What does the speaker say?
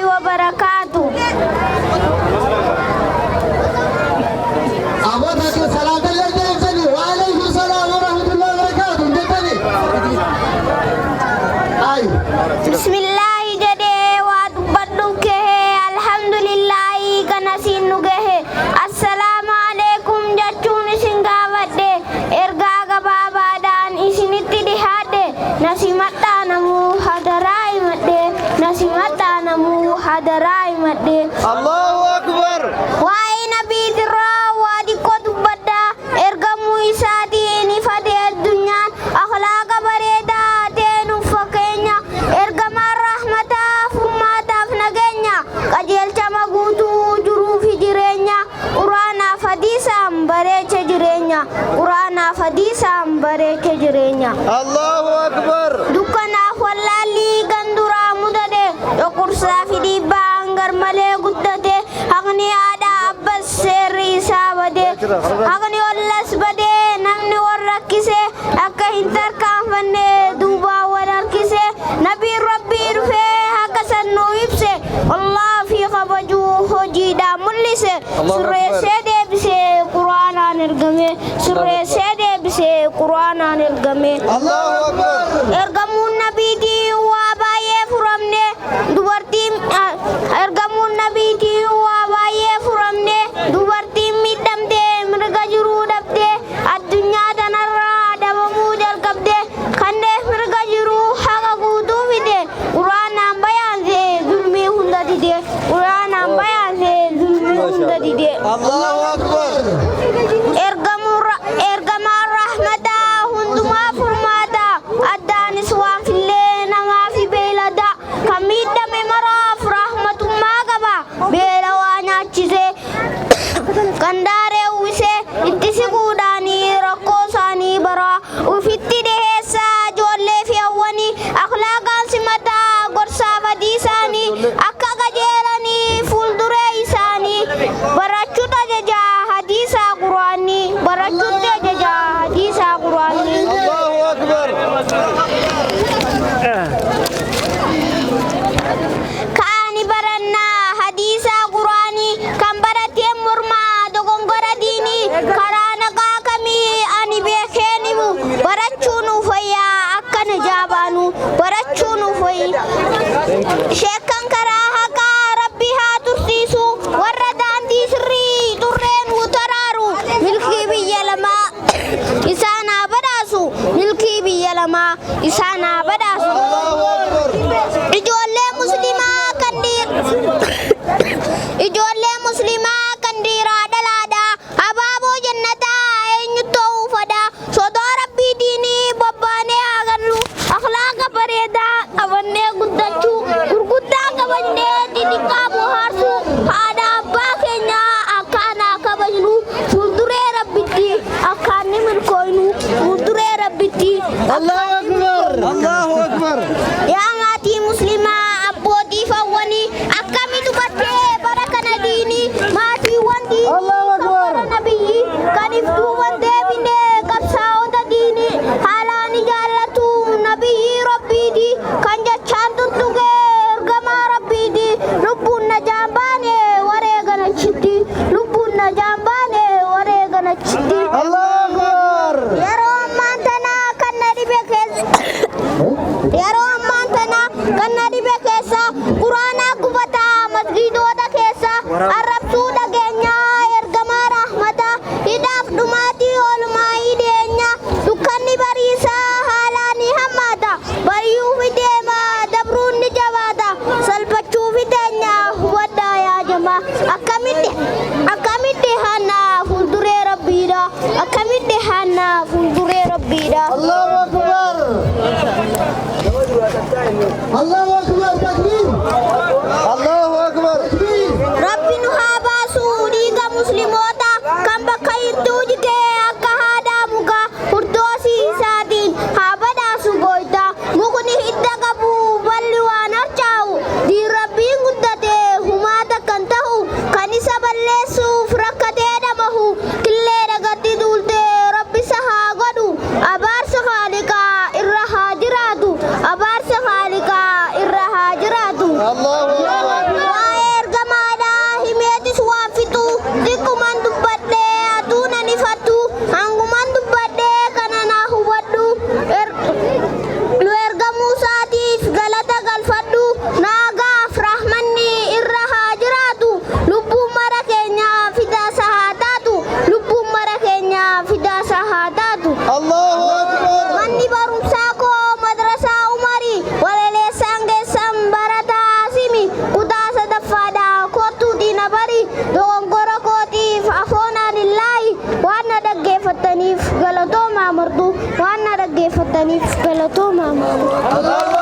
وبركاته. بسم الله جدي واتبدوك الحمد لله كنسين نجه السلام عليكم جاتون سنغاوات إرجع بابا دان إسنتي دهاد نسيمتا نمو حدراي مد نسيمتا نمو حدراي مد الله أكبر. واي نبي ترى وادي كود بدا إرجع مويسادي إني فدي الدنيا أخلاق بريدا تنو فكينيا إرجع مرحمة فماتا فنجينيا كجيل cama gutu juru fi jirenya urana fadisam bare ce jirenya urana fadisam bare ce jirenya الله أكبر. dukana wallali gandura mudade yokursa fi di bangar male guddate agni ada abbas seri sabade agni wallas bade namni warrakise akka hintar kanfanne duba wararkise nabi rabbi rufe hakasan no ibse allah fi khabaju hojida mulise surre sede bise qur'ana nergame surre sede bise qur'ana nergame الله أكبر. ergamun nabi di wa baye furamne dubarti ergamun nabi di wa baye furamne dubarti midamde mirga juru dabde adunya tanarra dabamu jalkabde kande mirga juru haga gudu vide qur'ana bayan se zulmi hunda dide qur'ana bayan se zulmi hunda dide الله أكبر. ergamar rahmata hunduma furmata addani suwan fille nama fi belada kamida me maraf rahmatuma gaba bela wanya chise kandare wise ittisi gudani rakosani bara ufitti de hesa jolle fi awani akhlaqan simata gorsa vadisani akka gajerani fuldure isani barachuta jaja hadisa qur'ani barachuta jaja hadisa qur'ani الله أكبر. kaani baranna hadisa qur'ani kan barate murma dogongora dini karana kami ani bekenimu barachunu fayya akkana jabanu barachunu fay shekan karaha ka rabbi ha tursisu warra dandi sirri turren utararu milki biyalama isana badasu milki biyalama isana badasu ijoollee muslimaa ijoollee muslimaa kan dhiiraa dhalaadha abaaboo jannataa eenyu ta'uu fada sodaa rabbii diinii bobbaanee agarru akhlaaqa bareedaa qabannee guddachuu gurguddaa qabannee xixiqqaa bohaarsuu haadha abbaa keenyaa akkaanaa kabajnu fuulduree rabbitti akkaanni milkooynu fuulduree rabbitti الله أكبر. الله أكبر. yaa maatii muslimaa abbootii fawwanii akkamitu battee bara kana diini maatiiwwan diinii Allahu kan Akbar. bara nabiyyi kan iftuuwwan deebine qabsaa'ota diinii haalaan jaallatu nabiyyi rabbiiti kan jechaan tuttuqe ergamaa rabbiiti lubbuun na jaambaane waree ganachitti lubbuun na jaambaane waree ganachitti الله أكبر. yeroo ammaan tanaa kan na dhibe keessa yeroo ammaan tanaa kan na dhibe keessa quraanaa gubataa masgiidota keessa arrabsuu dhageenyaa ergamaa rahmata hidhaaf dhumaatii oolmaa hideenya dukkanni bariisaa haalaan ni hammaata bariyuufi deema dabruun ni jabaata salphachuufi teenya hubadhaa yaa jamaa akkamitti hannaa fuulduree rabbiidha akkamitti hannaa fuulduree rabbiidha الله أكبر. الله أكبر. تكبير. الله أكبر. rabbi nu haa baasuu dhiiga musliimoota kan bakka hirtuu jigee akka haadhaa muka hurdoosii isaatiin haa badhaasu gooyta mukni hidda qabu balli waan harcaa'u diin rabbiin guddate humaata kan ta'u kan isa balleessuuf rakkatee dhamahu killee dhagatti duulte rabbi isa haa godhu abaarsa madrasa haa taatu. Allahu Akbar. Manni barumsaa koo madrasaa Umarii walaleessaan geessan barataa Asimi kutaa sadaffaadhaa kottuu diina barii dogongora kootiif afoonaa lillaahi waan na dhaggeeffataniif galatoomaa martuu waan na dhaggeeffataniif galatoomaa martuu.